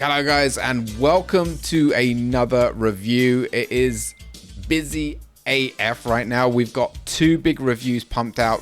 Hello guys, and welcome to another review. It is busy AF right now. We've got two big reviews pumped out,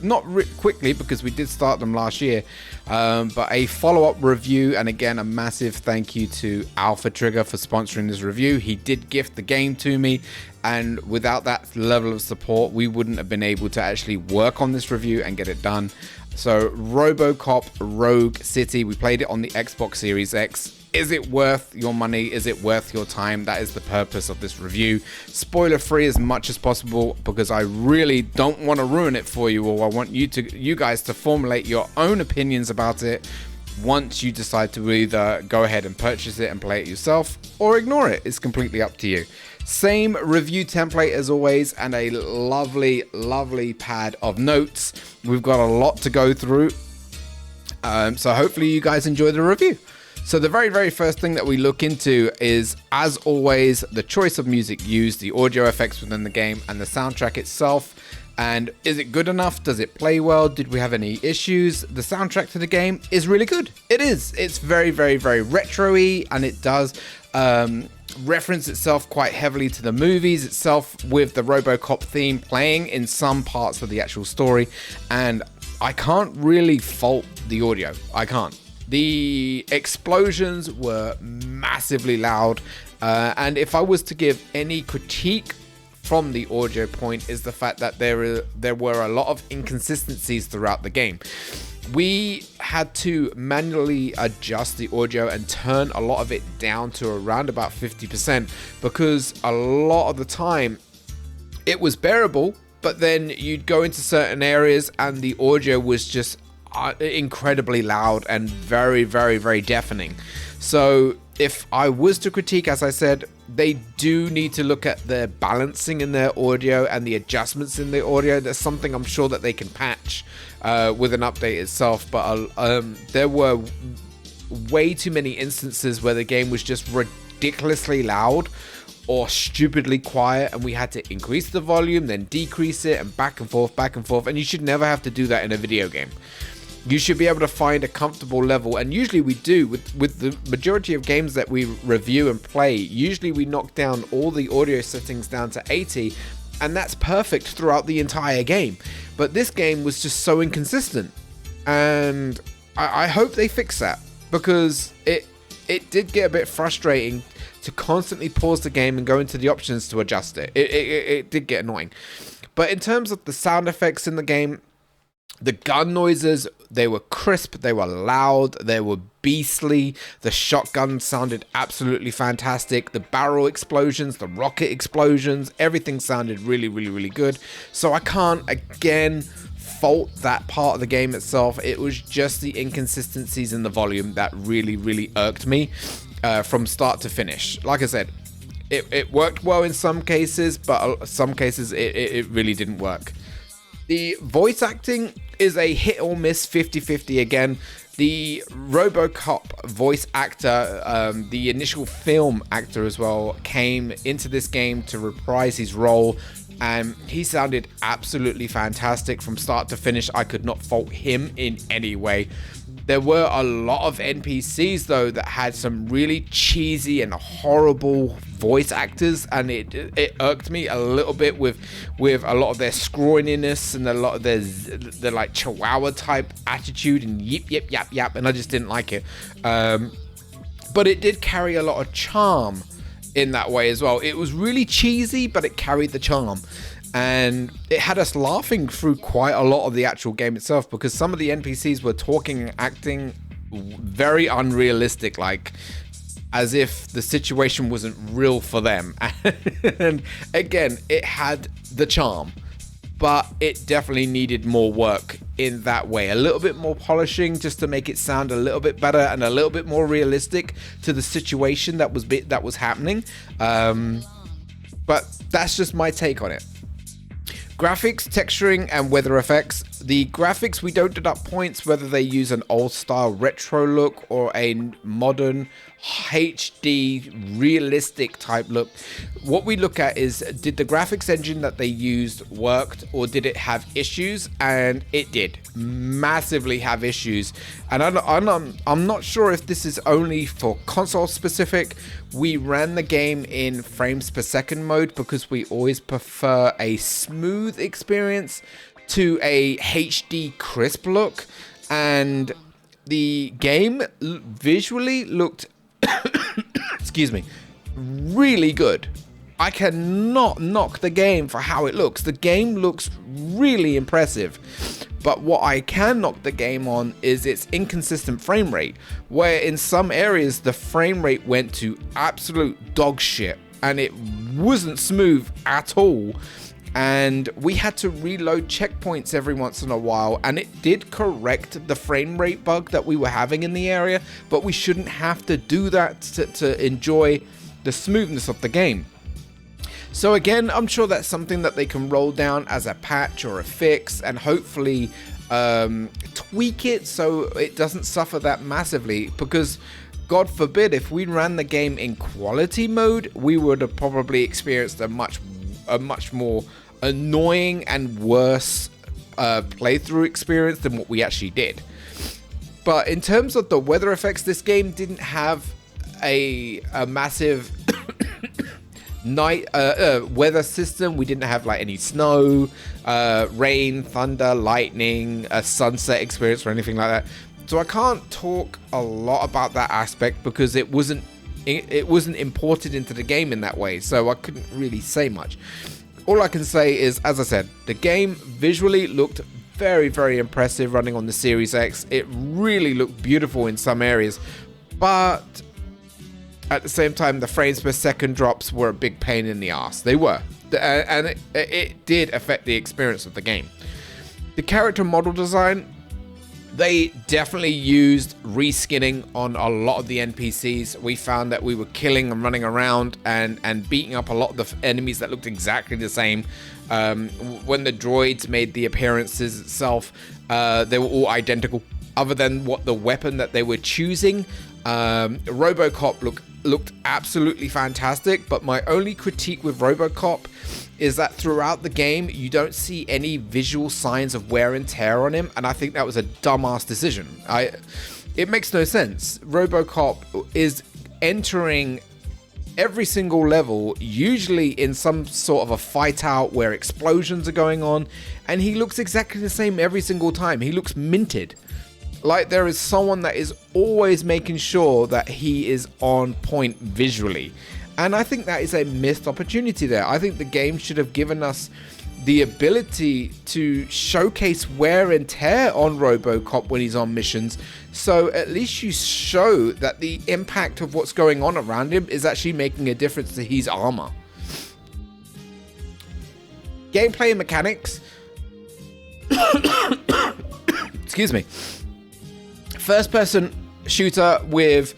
not quickly because we did start them last year, but a follow-up review, and again a massive thank you to AlphaTrigger for sponsoring this review. He did gift the game to me, and without that level of support we wouldn't have been able to actually work on this review and get it done. So RoboCop Rogue City, we played it on the Xbox Series X. Is it worth your money? Is it worth your time? That is the purpose of this review. Spoiler free as much as possible because I really don't want to ruin it for you all. I want you guys to formulate your own opinions about it once you decide to either go ahead and purchase it and play it yourself or ignore it. It's completely up to you. Same review template as always, and a lovely pad of notes. We've got a lot to go through, so hopefully you guys enjoy the review. So the very first thing that we look into is, as always, the choice of music used, the audio effects within the game, and the soundtrack itself. And is it good enough? Does it play well? Did we have any issues? The soundtrack to the game is really good. It is. It's very retro-y, and it does reference itself quite heavily to the movies itself, with the RoboCop theme playing in some parts of the actual story. And I can't really fault the audio. I can't. The explosions were massively loud, and if I was to give any critique from the audio point, is the fact that there were a lot of inconsistencies throughout the game. We had to manually adjust the audio and turn a lot of it down to around about 50%, because a lot of the time it was bearable, but then you'd go into certain areas and the audio was just incredibly loud and very deafening. So if I was to critique, as I said, they do need to look at their balancing in their audio and the adjustments in the audio. There's something I'm sure that they can patch with an update itself, but there were way too many instances where the game was just ridiculously loud or stupidly quiet, and we had to increase the volume, then decrease it, and back and forth, and you should never have to do that in a video game. You should be able to find a comfortable level, and usually we do with the majority of games that we review and play. Usually we knock down all the audio settings down to 80, and that's perfect throughout the entire game. But this game was just so inconsistent, and I hope they fix that, because it did get a bit frustrating to constantly pause the game and go into the options to adjust it. It did get annoying. But in terms of the sound effects in the game, the gun noises, they were crisp, they were loud, they were beastly. The shotgun sounded absolutely fantastic. The barrel explosions, the rocket explosions, everything sounded really good. So I can't, again, fault that part of the game itself. It was just the inconsistencies in the volume that really irked me from start to finish. Like I said, it worked well in some cases, but some cases it really didn't work. The voice acting is a hit or miss, 50-50 again. The RoboCop voice actor, the initial film actor as well, came into this game to reprise his role, and he sounded absolutely fantastic from start to finish. I could not fault him in any way. There were a lot of NPCs though that had some really cheesy and horrible voice actors, and it irked me a little bit with a lot of their scrawniness and a lot of their like chihuahua type attitude and yap, and I just didn't like it. But it did carry a lot of charm in that way as well. It was really cheesy, but it carried the charm. And it had us laughing through quite a lot of the actual game itself, because some of the NPCs were talking and acting very unrealistic, like as if the situation wasn't real for them. And again, it had the charm, but it definitely needed more work in that way. A little bit more polishing just to make it sound a little bit better and a little bit more realistic to the situation that was happening. But that's just my take on it. Graphics, texturing, and weather effects The graphics, we don't deduct points whether they use an old style retro look or a modern HD realistic type look. What we look at is, did the graphics engine that they used worked, or did it have issues? And it did massively have issues. And I'm not sure if this is only for console specific. We ran the game in frames per second mode because we always prefer a smooth experience to a HD crisp look, and the game visually looked excuse me, really good. I cannot knock the game for how it looks. The game looks really impressive. But what I can knock the game on is its inconsistent frame rate, where in some areas the frame rate went to absolute dog shit and it wasn't smooth at all. And we had to reload checkpoints every once in a while, and it did correct the frame rate bug that we were having in the area, but we shouldn't have to do that to enjoy the smoothness of the game. So again, I'm sure that's something that they can roll down as a patch or a fix, and hopefully tweak it so it doesn't suffer that massively, because God forbid if we ran the game in quality mode, we would have probably experienced a much more annoying and worse playthrough experience than what we actually did. But in terms of the weather effects, this game didn't have a massive night weather system. We didn't have like any snow, rain, thunder, lightning, a sunset experience or anything like that. So I can't talk a lot about that aspect because it wasn't imported into the game in that way, so I couldn't really say much. All I can say is, as I said, the game visually looked very, very impressive running on the Series X. It really looked beautiful in some areas, but at the same time, the frames per second drops were a big pain in the ass. They were, and it did affect the experience of the game. The character model design, they definitely used reskinning on a lot of the NPCs. We found that we were killing and running around and beating up a lot of the enemies that looked exactly the same. When the droids made the appearances itself, they were all identical, other than what the weapon that they were choosing. RoboCop looked absolutely fantastic, but my only critique with RoboCop is that throughout the game you don't see any visual signs of wear and tear on him, and I think that was a dumbass decision. It makes no sense. RoboCop is entering every single level, usually in some sort of a fight out where explosions are going on, and he looks exactly the same every single time. He looks minted. Like there is someone that is always making sure that he is on point visually. And I think that is a missed opportunity there. I think the game should have given us the ability to showcase wear and tear on RoboCop when he's on missions. So at least you show that the impact of what's going on around him is actually making a difference to his armor. Gameplay and mechanics. Excuse me. First person shooter with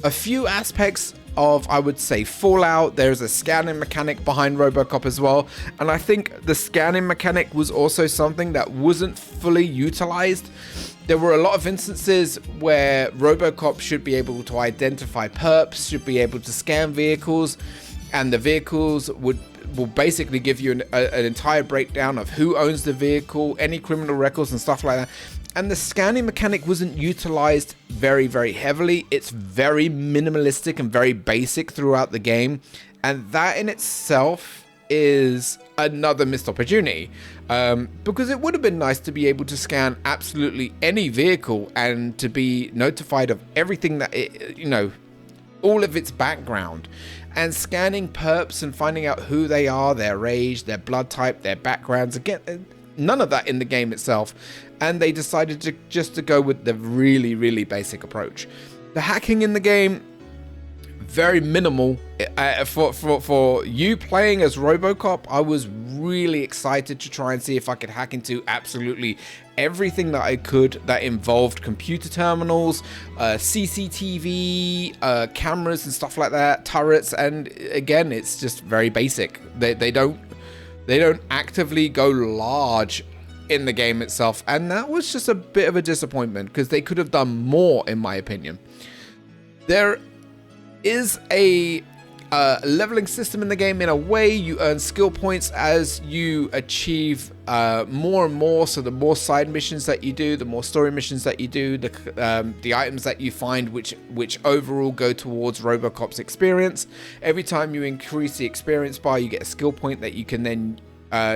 a few aspects of, I would say, Fallout. There's a scanning mechanic behind RoboCop as well, and I think the scanning mechanic was also something that wasn't fully utilized. There were a lot of instances where RoboCop should be able to identify perps, should be able to scan vehicles, and the vehicles will basically give you an entire breakdown of who owns the vehicle, any criminal records and stuff like that. And the scanning mechanic wasn't utilized very, very heavily. It's very minimalistic and very basic throughout the game. And that in itself is another missed opportunity. Because it would have been nice to be able to scan absolutely any vehicle and to be notified of everything that it, all of its background. And scanning perps and finding out who they are, their age, their blood type, their backgrounds. Again, none of that in the game itself. And they decided to go with the really, really basic approach. The hacking in the game, very minimal. For you playing as RoboCop, I was really excited to try and see if I could hack into absolutely everything that I could that involved computer terminals, CCTV, cameras and stuff like that, turrets. And again, it's just very basic. They don't actively go large in the game itself, and that was just a bit of a disappointment because they could have done more, in my opinion. There is a leveling system in the game. In a way, you earn skill points as you achieve more and more. So the more side missions that you do, the more story missions that you do, the items that you find, which overall go towards RoboCop's experience. Every time you increase the experience bar, you get a skill point that you can then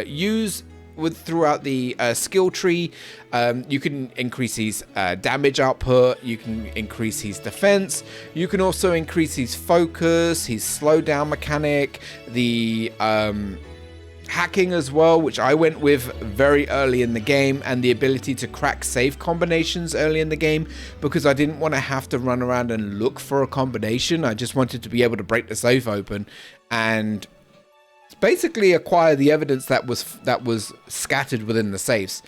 use throughout the skill tree. You can increase his damage output, you can increase his defense, you can also increase his focus, his slowdown mechanic, the hacking as well, which I went with very early in the game, and the ability to crack save combinations early in the game, because I didn't want to have to run around and look for a combination. I just wanted to be able to break the safe open and basically acquire the evidence that was scattered within the safes.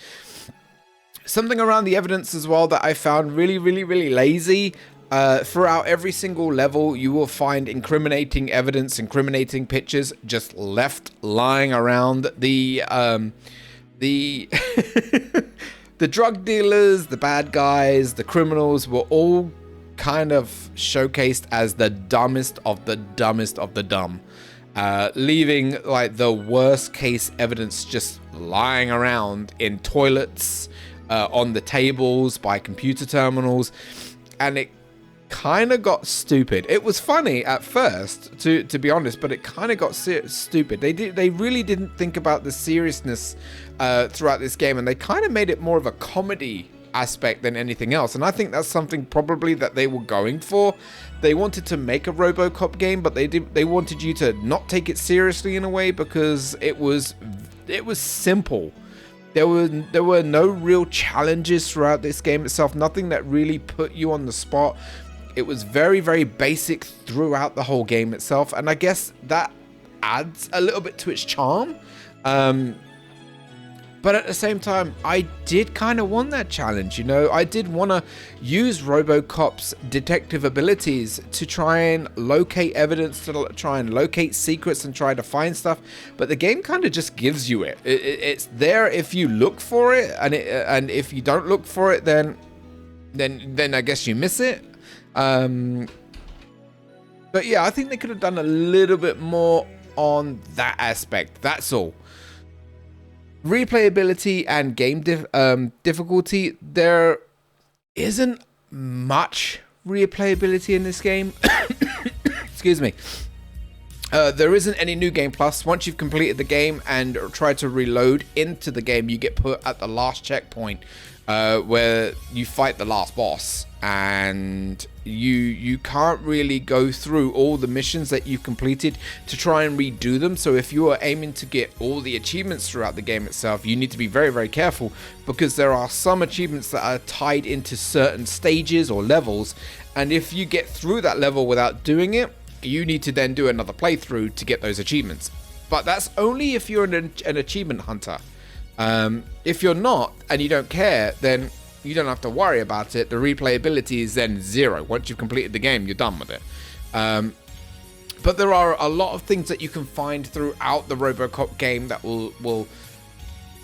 Something around the evidence as well that I found really lazy. Throughout every single level, you will find incriminating evidence, incriminating pictures just left lying around. The the drug dealers, the bad guys, the criminals were all kind of showcased as the dumbest of the dumbest of the dumb. Leaving like the worst case evidence just lying around in toilets, on the tables, by computer terminals, and it kind of got stupid. It was funny at first, to be honest, but it kind of got stupid. They really didn't think about the seriousness throughout this game, and they kind of made it more of a comedy aspect than anything else. And I think that's something probably that they were going for. They wanted to make a RoboCop game, but they wanted you to not take it seriously in a way, because it was simple. There were no real challenges throughout this game itself, nothing that really put you on the spot. It was very basic throughout the whole game itself, and I guess that adds a little bit to its charm. But at the same time, I did kind of want that challenge, you know? I did want to use RoboCop's detective abilities to try and locate evidence, to try and locate secrets and try to find stuff. But the game kind of just gives you it. It's there if you look for it, and if you don't look for it, then I guess you miss it. But yeah, I think they could have done a little bit more on that aspect. That's all. Replayability and game difficulty, there isn't much replayability in this game. Excuse me. There isn't any new game plus. Once you've completed the game and try to reload into the game, you get put at the last checkpoint, where you fight the last boss, and you can't really go through all the missions that you've completed to try and redo them. So if you are aiming to get all the achievements throughout the game itself, you need to be very careful, because there are some achievements that are tied into certain stages or levels, and if you get through that level without doing it, you need to then do another playthrough to get those achievements. But that's only if you're an achievement hunter. If you're not and you don't care, then you don't have to worry about it. The replayability is then 0. Once you've completed the game, you're done with it. But there are a lot of things that you can find throughout the RoboCop game that will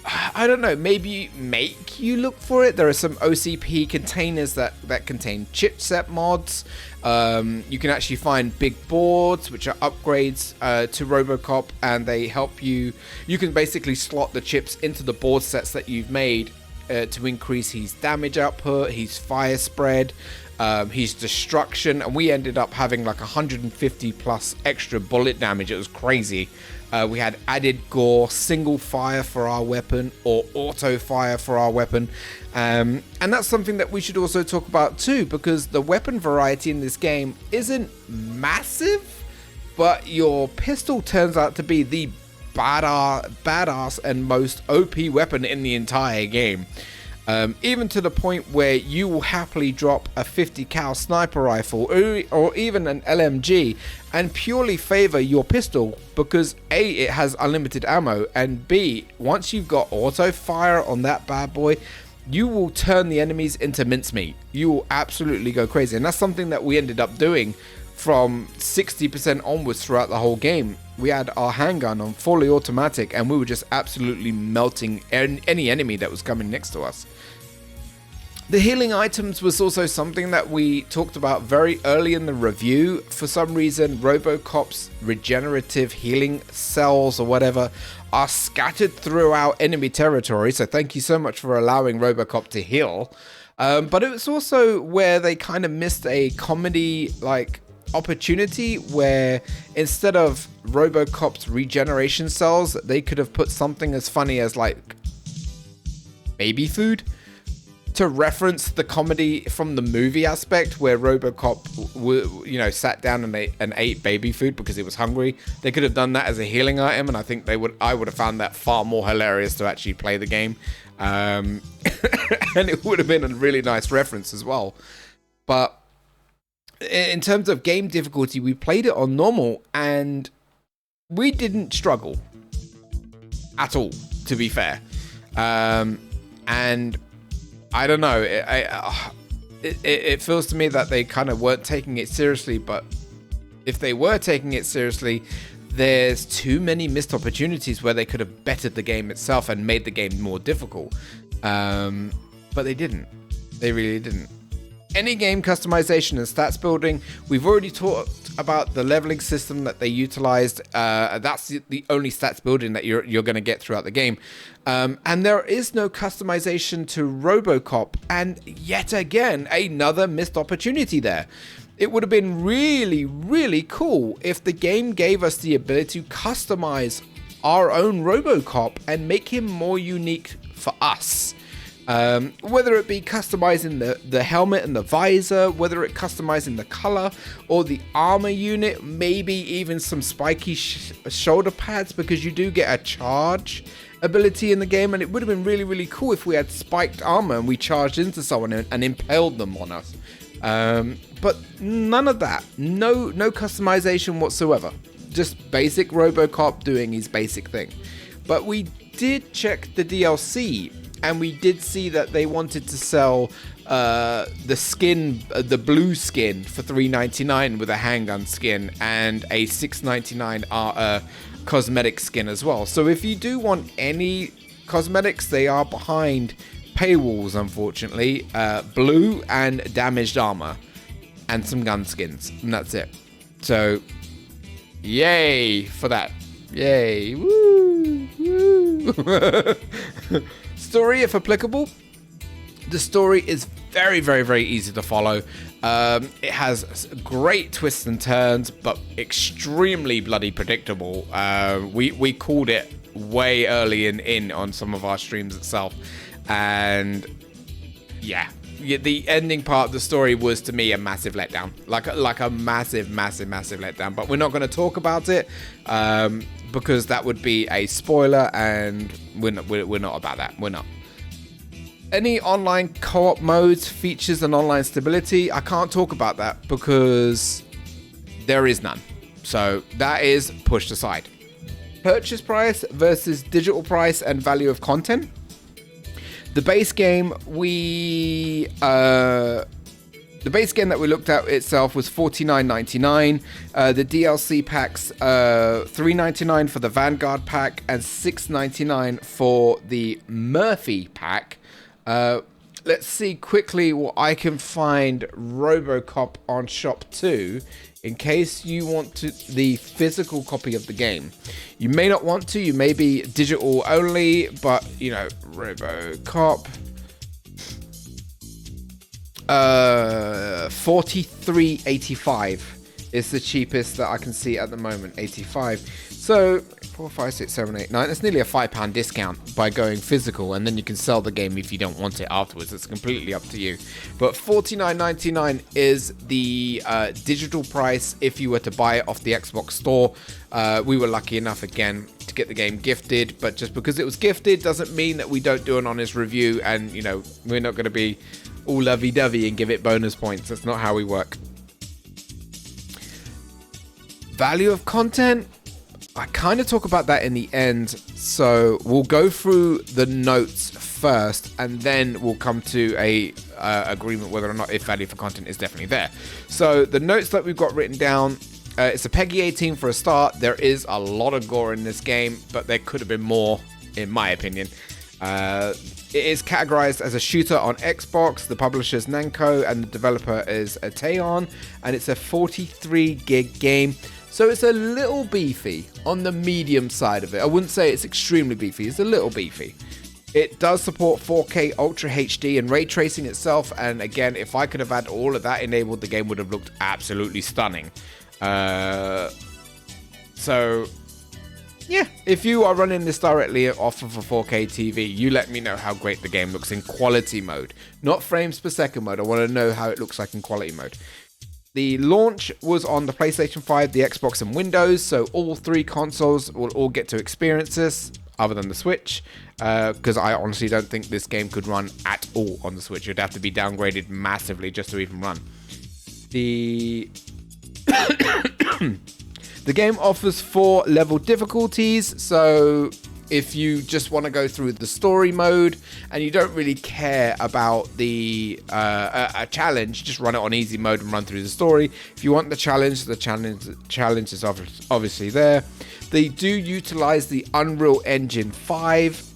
I don't know, maybe make you look for it. There are some OCP containers that contain chipset mods. You can actually find big boards, which are upgrades to RoboCop, and they help you. You can basically slot the chips into the board sets that you've made to increase his damage output, his fire spread, his destruction, and we ended up having like 150 plus extra bullet damage. It was crazy. We had added gore, single fire for our weapon, or auto fire for our weapon, and that's something that we should also talk about too, because the weapon variety in this game isn't massive, but your pistol turns out to be the badass and most OP weapon in the entire game. Even to the point where you will happily drop a 50 cal sniper rifle or even an LMG and purely favor your pistol, because A, it has unlimited ammo, and B, once you've got auto fire on that bad boy, you will turn the enemies into mincemeat. You will absolutely go crazy, and that's something that we ended up doing from 60% onwards throughout the whole game. we had our handgun on fully automatic, and we were just absolutely melting any enemy that was coming next to us. The healing items was also something that we talked about very early in the review. For some reason, RoboCop's regenerative healing cells or whatever are scattered throughout enemy territory. So thank you so much for allowing RoboCop to heal. But it was also where they kind of missed a comedy opportunity where instead of RoboCop's regeneration cells, they could have put something as funny as baby food to reference the comedy from the movie aspect where RoboCop sat down and ate baby food because he was hungry. They could have done that as a healing item, and I think I would have found that far more hilarious to actually play the game. And it would have been a really nice reference as well. But in terms of game difficulty, we played it on normal and we didn't struggle at all, to be fair. And I don't know, it feels to me that they kind of weren't taking it seriously, but if they were taking it seriously, there's too many missed opportunities where they could have bettered the game itself and made the game more difficult. But they didn't. They really didn't. Any game customization and stats building, we've already talked about the leveling system that they utilized. That's the only stats building that you're going to get throughout the game. And there is no customization to RoboCop, and yet again, another missed opportunity there. It would have been really, really cool if the game gave us the ability to customize our own RoboCop and make him more unique for us. Whether it be customizing the helmet and the visor, whether it customizing the color or the armor unit, maybe even some spiky shoulder pads, because you do get a charge ability in the game, and it would have been really, really cool if we had spiked armor and we charged into someone and impaled them on us. But none of that. No customization whatsoever. Just basic RoboCop doing his basic thing. But we did check the DLC, and we did see that they wanted to sell the skin, the blue skin, for $3.99 with a handgun skin, and a $6.99 cosmetic skin as well. So if you do want any cosmetics, they are behind paywalls, unfortunately. Blue and damaged armor and some gun skins, and that's it. So yay for that. Yay. Woo. Woo. Story, if applicable. The story is very, very, very easy to follow. It has great twists and turns, but extremely bloody predictable. We called it way early in on some of our streams itself. And yeah, the ending part of the story was, to me, a massive letdown. Like a massive, massive, massive letdown. But we're not going to talk about it because that would be a spoiler, and we're not about that. We're not. Any online co-op modes, features, and online stability, I can't talk about that because there is none. So that is pushed aside. Purchase price versus digital price and value of content. The base game that we looked at itself was $49.99. The DLC packs, $3.99 for the Vanguard pack and $6.99 for the Murphy pack. Let's see quickly what I can find RoboCop on Shop 2 in case you want the physical copy of the game. You may not want to, you may be digital only, but RoboCop. $43.85 is the cheapest that I can see at the moment. 85. So 4, 5, 6, 7, 8, 9. It's nearly a £5 discount by going physical, and then you can sell the game if you don't want it afterwards. It's completely up to you. But $49.99 is the digital price if you were to buy it off the Xbox store. We were lucky enough again to get the game gifted, but just because it was gifted doesn't mean that we don't do an honest review, and we're not going to be all lovey-dovey and give it bonus points. That's not how we work. Value of content, I kind of talk about that in the end, so we'll go through the notes first, and then we'll come to a agreement whether or not if value for content is definitely there. So the notes that we've got written down, It's a Peggy 18 for a start. There is a lot of gore in this game, but there could have been more, in my opinion. It is categorized as a shooter on Xbox. The publisher is Namco and the developer is Ateon, and it's a 43 gig game. So it's a little beefy on the medium side of it. I wouldn't say it's extremely beefy. It's a little beefy. It does support 4K Ultra HD and ray tracing itself. And again, if I could have had all of that enabled, the game would have looked absolutely stunning. So yeah, if you are running this directly off of a 4K TV, you let me know how great the game looks in quality mode. Not frames per second mode. I want to know how it looks like in quality mode. The launch was on the PlayStation 5, the Xbox, and Windows, so all three consoles will all get to experience this, other than the Switch, because I honestly don't think this game could run at all on the Switch. It would have to be downgraded massively just to even run. The game offers 4 level difficulties, so if you just want to go through the story mode and you don't really care about the a challenge, just run it on easy mode and run through the story. If you want the challenge is obviously there. They do utilize the Unreal Engine 5,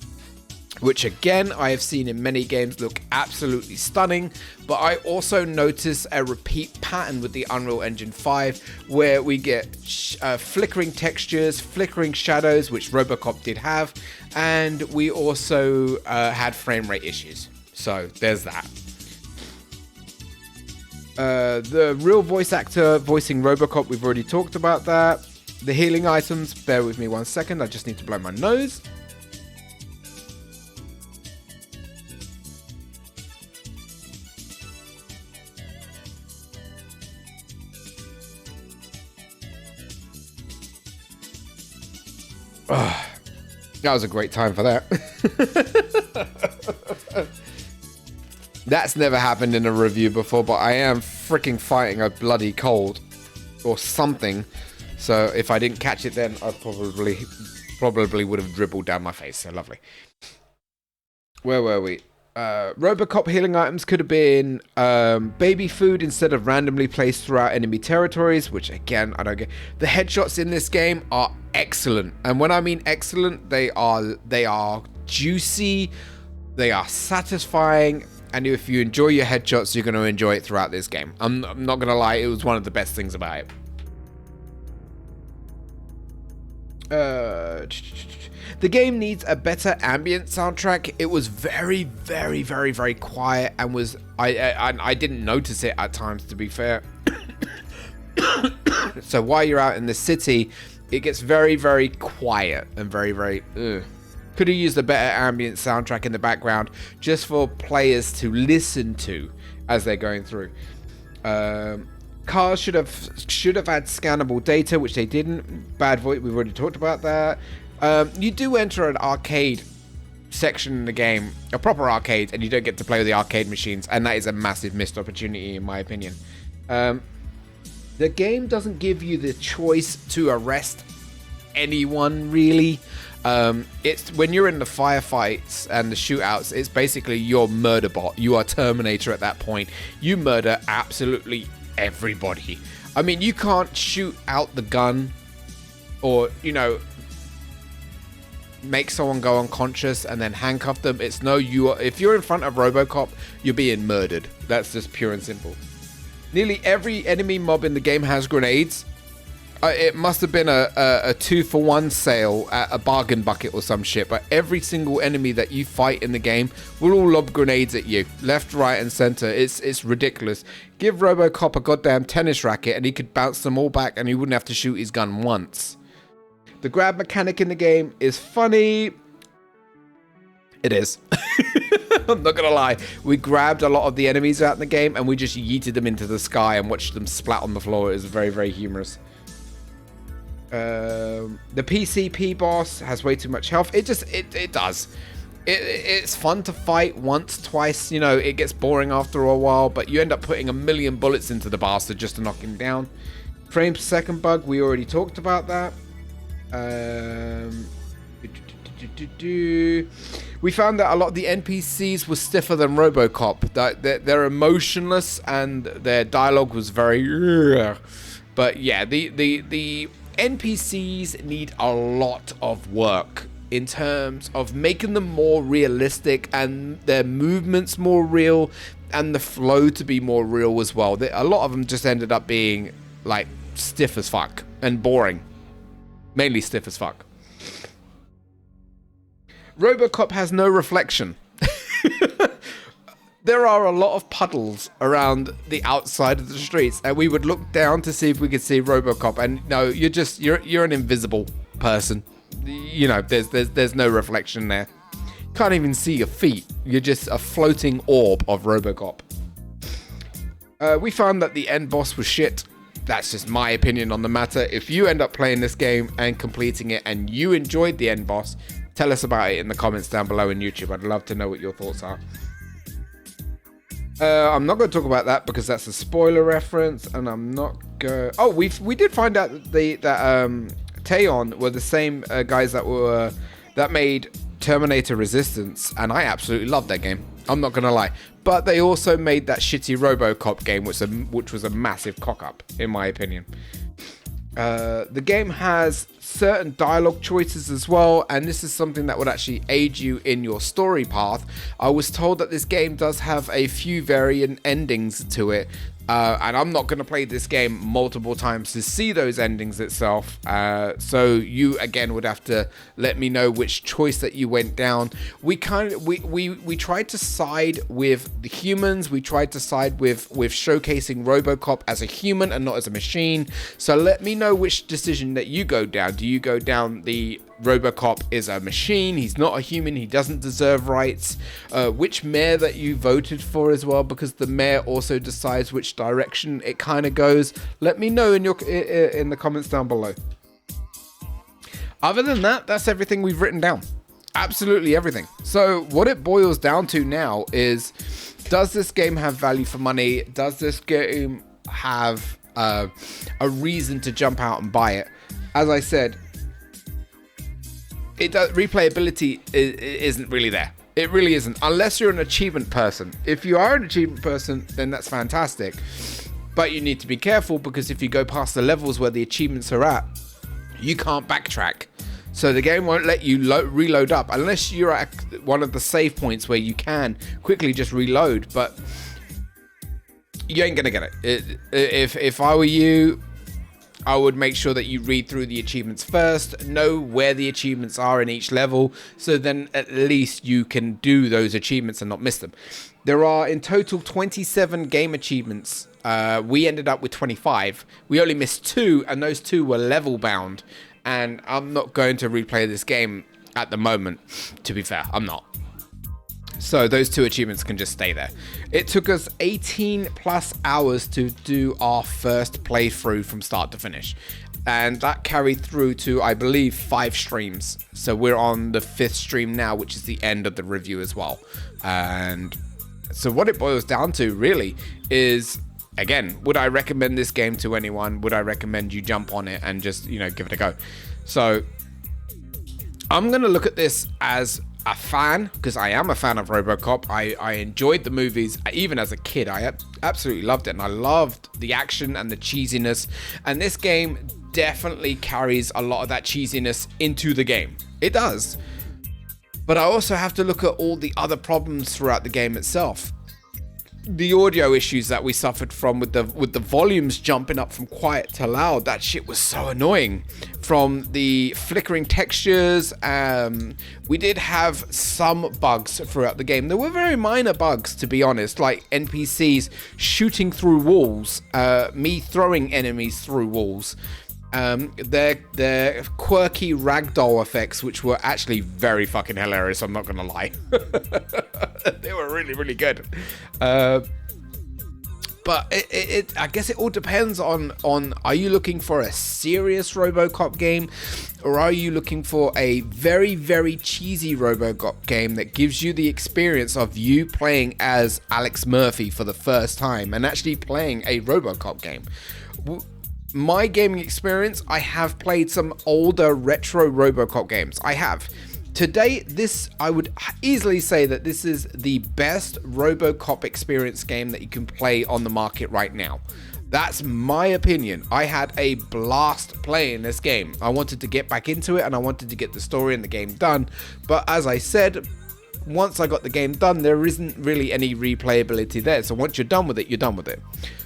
which again I have seen in many games look absolutely stunning, but I also notice a repeat pattern with the Unreal Engine 5 where we get flickering textures, flickering shadows, which RoboCop did have, and we also had frame rate issues. So there's that. The real voice actor voicing RoboCop, we've already talked about that. The healing items, bear with me 1 second, I just need to blow my nose. Oh, that was a great time for that. That's never happened in a review before, but I am freaking fighting a bloody cold or something. So if I didn't catch it then, I probably would have dribbled down my face. So lovely. Where were we? RoboCop healing items could have been baby food instead of randomly placed throughout enemy territories, which again, I don't get. The headshots in this game are excellent. And when I mean excellent, they are juicy, they are satisfying, and if you enjoy your headshots, you're going to enjoy it throughout this game. I'm not going to lie, it was one of the best things about it. The game needs a better ambient soundtrack. It was very, very, very, very quiet, and I didn't notice it at times, to be fair. So while you're out in the city, it gets very, very quiet and very, very. Could have used a better ambient soundtrack in the background just for players to listen to as they're going through. Cars should have had scannable data, which they didn't. Bad voice, we've already talked about that. You do enter an arcade section in the game, a proper arcade, and you don't get to play with the arcade machines, and that is a massive missed opportunity in my opinion. The game doesn't give you the choice to arrest anyone really. It's when you're in the firefights and the shootouts, it's basically your murder bot. You are Terminator at that point. You murder absolutely everybody. I mean, you can't shoot out the gun or, you know, make someone go unconscious and then handcuff them. It's no, if you're in front of RoboCop, you're being murdered. That's just pure and simple. Nearly every enemy mob in the game has grenades. It must have been a 2-for-1 sale at a bargain bucket or some shit, but every single enemy that you fight in the game will all lob grenades at you, left, right, and center. It's ridiculous. Give RoboCop a goddamn tennis racket and he could bounce them all back and he wouldn't have to shoot his gun once. The grab mechanic in the game is funny. It is. I'm not gonna lie. We grabbed a lot of the enemies out in the game and we just yeeted them into the sky and watched them splat on the floor. It was very, very humorous. The PCP boss has way too much health. It does. It's fun to fight once, twice. You know, it gets boring after a while, but you end up putting 1,000,000 bullets into the bastard just to knock him down. Frames per second bug, we already talked about that. We found that a lot of the NPCs were stiffer than RoboCop. They're emotionless and their dialogue was very. But yeah, the NPCs need a lot of work in terms of making them more realistic and their movements more real and the flow to be more real as well. A lot of them just ended up being like stiff as fuck and boring. Mainly stiff as fuck. RoboCop has no reflection. There are a lot of puddles around the outside of the streets, and we would look down to see if we could see RoboCop, and no, you're an invisible person. You know, there's no reflection there. Can't even see your feet. You're just a floating orb of RoboCop. We found that the end boss was shit. That's just my opinion on the matter. If you end up playing this game and completing it and you enjoyed the end boss, tell us about it in the comments down below in YouTube. I'd love to know what your thoughts are. I'm not going to talk about that because that's a spoiler reference, and I'm not going. Oh, we did find out that Teon were the same guys that made Terminator Resistance, and I absolutely loved that game. I'm not going to lie, but they also made that shitty RoboCop game, which was a massive cock up, in my opinion. The game has certain dialogue choices as well, and this is something that would actually aid you in your story path. I was told that this game does have a few variant endings to it, and I'm not going to play this game multiple times to see those endings itself, so you again would have to let me know which choice that you went down. We tried to side with the humans. We tried to side with showcasing RoboCop as a human and not as a machine, so let me know which decision that you go down. Do you go down the RoboCop is a machine, he's not a human, he doesn't deserve rights? Which mayor that you voted for as well, because the mayor also decides which direction it kind of goes. Let me know in the comments down below. Other than that, that's everything we've written down. Absolutely everything. So what it boils down to now is, does this game have value for money? Does this game have a reason to jump out and buy it? As I said, replayability isn't really there. It really isn't, unless you're an achievement person. If you are an achievement person, then that's fantastic. But you need to be careful, because if you go past the levels where the achievements are at, you can't backtrack. So the game won't let you reload up unless you're at one of the save points where you can quickly just reload. But you ain't gonna get it. If I were you, I would make sure that you read through the achievements first, know where the achievements are in each level, so then at least you can do those achievements and not miss them. There are in total 27 game achievements. We ended up with 25. We only missed 2, and those 2 were level bound. And I'm not going to replay this game at the moment, to be fair. I'm not. So those 2 achievements can just stay there. It took us 18 plus hours to do our first playthrough from start to finish. And that carried through to, I believe, 5 streams. So we're on the 5th stream now, which is the end of the review as well. And so what it boils down to really is, again, would I recommend this game to anyone? Would I recommend you jump on it and just, give it a go? So I'm going to look at this as a fan, because I am a fan of RoboCop. I enjoyed the movies. Even as a kid, I absolutely loved it, and I loved the action and the cheesiness, and this game definitely carries a lot of that cheesiness into the game. It does. But I also have to look at all the other problems throughout the game itself. The audio issues that we suffered from with the volumes jumping up from quiet to loud, that shit was so annoying. From the flickering textures, we did have some bugs throughout the game. There were very minor bugs, to be honest, like NPCs shooting through walls, me throwing enemies through walls. Their quirky ragdoll effects, which were actually very fucking hilarious, I'm not gonna lie. They were really, really good. But I guess it all depends on are you looking for a serious RoboCop game, or are you looking for a very, very cheesy RoboCop game that gives you the experience of you playing as Alex Murphy for the first time and actually playing a RoboCop game? My gaming experience, I have played some older retro RoboCop games. I have. Today, I would easily say that this is the best RoboCop experience game that you can play on the market right now. That's my opinion. I had a blast playing this game. I wanted to get back into it and I wanted to get the story and the game done. But as I said, once I got the game done, there isn't really any replayability there. So once you're done with it, you're done with it.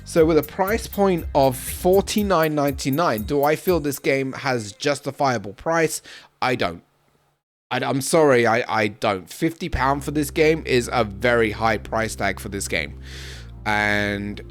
So with a price point of $49.99, do I feel this game has justifiable price? I don't. I'm sorry, I don't. £50 for this game is a very high price tag for this game. And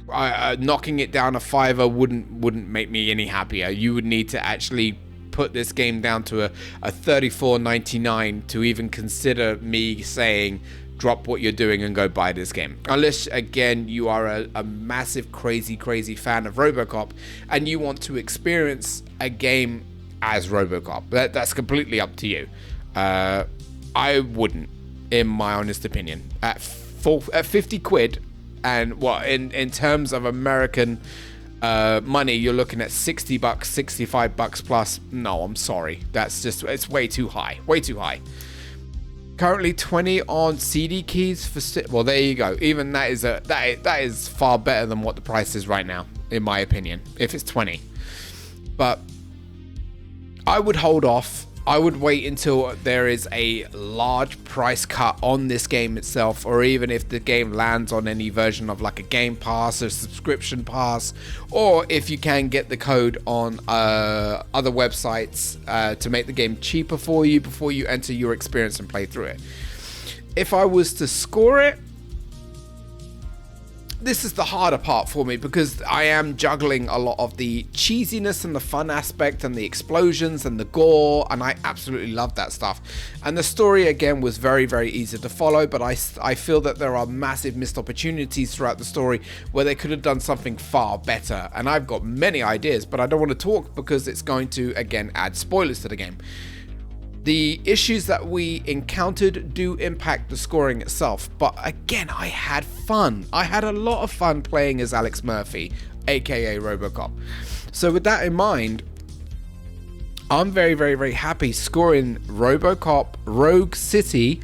knocking it down a fiver wouldn't make me any happier. You would need to actually put this game down to a $34.99 to even consider me saying drop what you're doing and go buy this game. Unless, again, you are a massive crazy fan of RoboCop and you want to experience a game as RoboCop. That's completely up to you. I wouldn't, in my honest opinion. At 50 quid, and what in terms of American money, you're looking at $60, $65 plus. No, I'm sorry. It's way too high. Way too high. Currently 20 on CD keys for well, there you go. Even that is far better than what the price is right now, in my opinion, if it's 20. But I would hold off. I would wait until there is a large price cut on this game itself, or even if the game lands on any version of like a game pass or subscription pass, or if you can get the code on other websites to make the game cheaper for you before you enter your experience and play through it. If I was to score it, this is the harder part for me because I am juggling a lot of the cheesiness and the fun aspect and the explosions and the gore, and I absolutely love that stuff. And the story, again, was very easy to follow, but I feel that there are massive missed opportunities throughout the story where they could have done something far better. And I've got many ideas, but I don't want to talk because it's going to, again, add spoilers to the game. The issues that we encountered do impact the scoring itself, but again, I had fun. I had a lot of fun playing as Alex Murphy, aka RoboCop. So with that in mind, I'm very happy scoring RoboCop Rogue City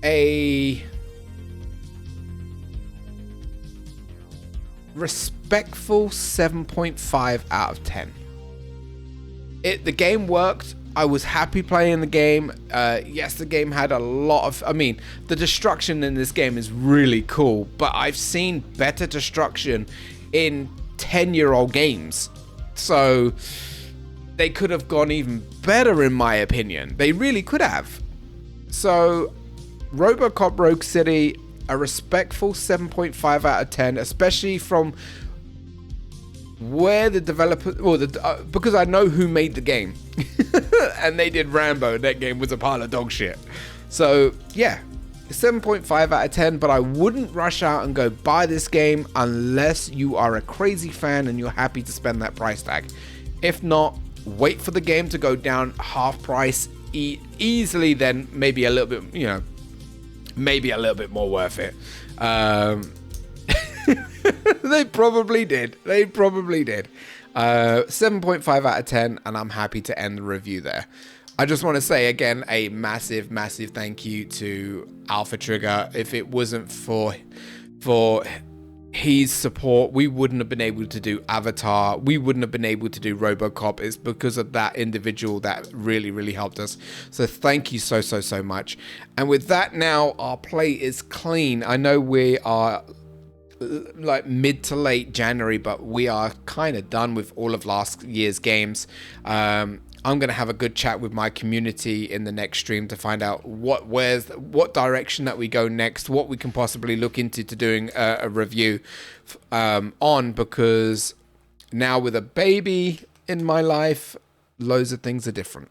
a respectful 7.5 out of 10. The game worked. I was happy playing the game. Yes, the game had a lot of... the destruction in this game is really cool, but I've seen better destruction in 10-year-old games. So they could have gone even better, in my opinion. They really could have. So RoboCop Rogue City, a respectful 7.5 out of 10, especially from where the developer, because I know who made the game, and they did Rambo. That game was a pile of dog shit. So yeah, 7.5 out of 10. But I wouldn't rush out and go buy this game unless you are a crazy fan and you're happy to spend that price tag. If not, wait for the game to go down half price easily. Then maybe a little bit, maybe a little bit more worth it. They probably did. 7.5 out of 10, and I'm happy to end the review there. I just want to say again a massive thank you to AlphaTrigger. If it wasn't for his support, we wouldn't have been able to do Avatar. We wouldn't have been able to do RoboCop. It's because of that individual that really helped us. So thank you so much. And with that, now our play is clean. I know we are like mid to late January, but we are kind of done with all of last year's games. I'm gonna have a good chat with my community in the next stream to find out what direction that we go next, what we can possibly look into to doing a review on, because now with a baby in my life, loads of things are different,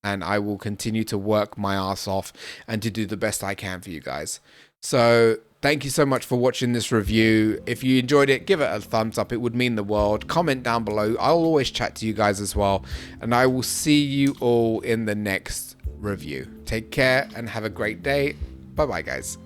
and I will continue to work my ass off and to do the best I can for you guys. So thank you so much for watching this review. If you enjoyed it, give it a thumbs up. It would mean the world. Comment down below. I'll always chat to you guys as well. And I will see you all in the next review. Take care and have a great day. Bye-bye, guys.